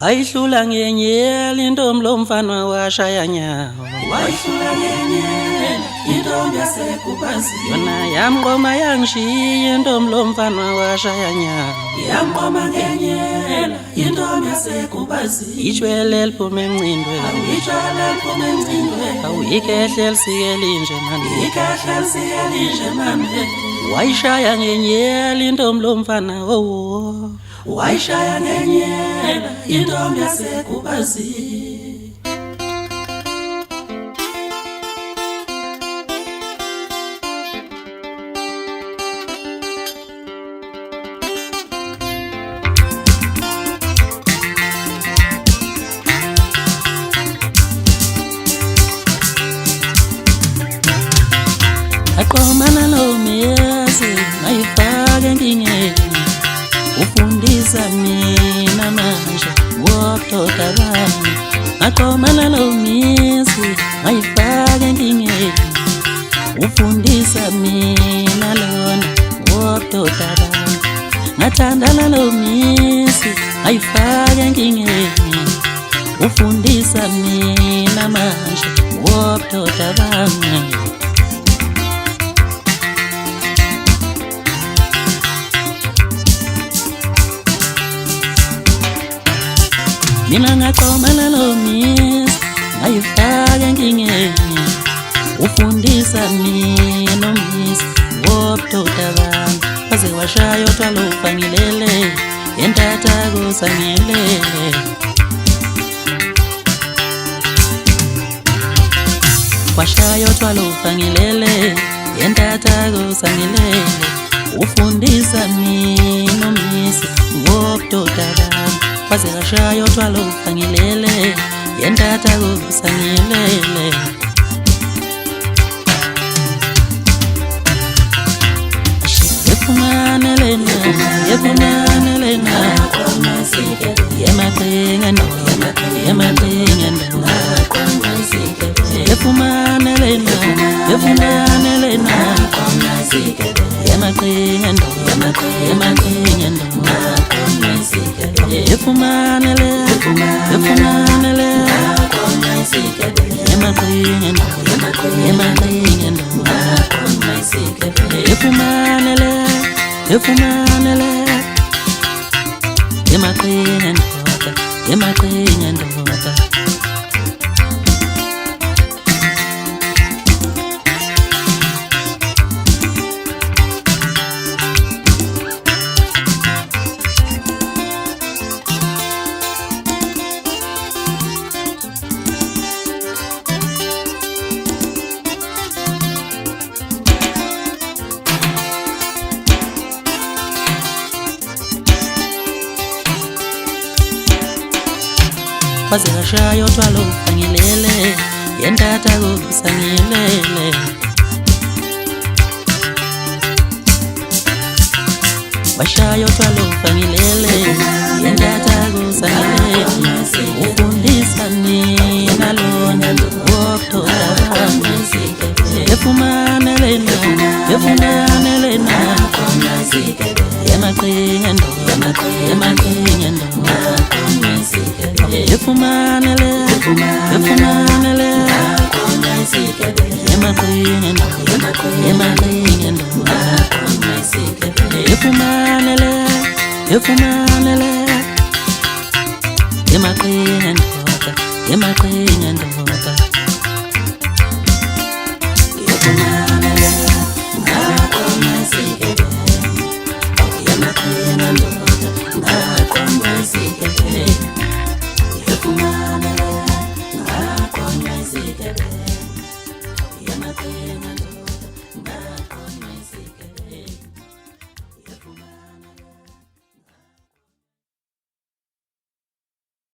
Ayihlula ngenyeli intombi lomfana washaya nyawo. Wayihlula ngenyeli intombi yaseKubazi. Yona yamqoma yangishiya intombi lomfana washaya nyawo. Yamqoma ngenyeli intombi yaseKubazi. Ijwele liphume emncindweni. Ijwele liphume emncindweni. Awuyikehle lisike linje mani. Ikehle lisike linje mani. Wayishaya ngenyeli intombi lomfana wowo. Wayishaya ngenyela intombi yaseKubazi. Aqomana nomyezi ngayifaka enkingeni. Ufundisa mina manje wokudoda bami. Aqomana nomyezi ngayifaka enkingeni. Ufundisa mina lona wokudoda bami. Ngathandana nomyezi ngayifaka enkingeni. Ufundisa mina manje wokudoda bami. Mina ngaqomana nomyezi ngayifaka enkingeni. Ufundisa mina umyezi wobudoda bami. Waze washaya utshwala ufangilele entatako sangilele. Washaya utshwala ufangilele entatako sangilele. Ufundisa mina umyezi wobudoda bami. Waze washaya utshwala ufangilele entatako sangilele. Yefumane lena, yefumane lena. Yemaqhinga no, yemaqhinga no. Yefumane lena, yefumane lena. Yemaqhinga no, yemaqhinga no. Yefumane le, yefumane le. Yemaqhinga no, yemaqhinga no. Yefumane le, yefumane le. Yemaqhinga ndoda, yemaqhinga ndoda. Waze washaya utshwala ufangilele entatako sangilele. Washaya utshwala ufangilele entatako sangilele. Ufundisa mina lona wokudoda bami. Yefumane lena, yefumane lena. Yemaqhinga ndo, yemaqhinga ndo. Yefumane le, yefumane le. Yemaqhinga ndo, yemaqhinga ndo. Yefumane le, yefumane le. Yemaqhinga ndoda, yemaqhinga ndoda.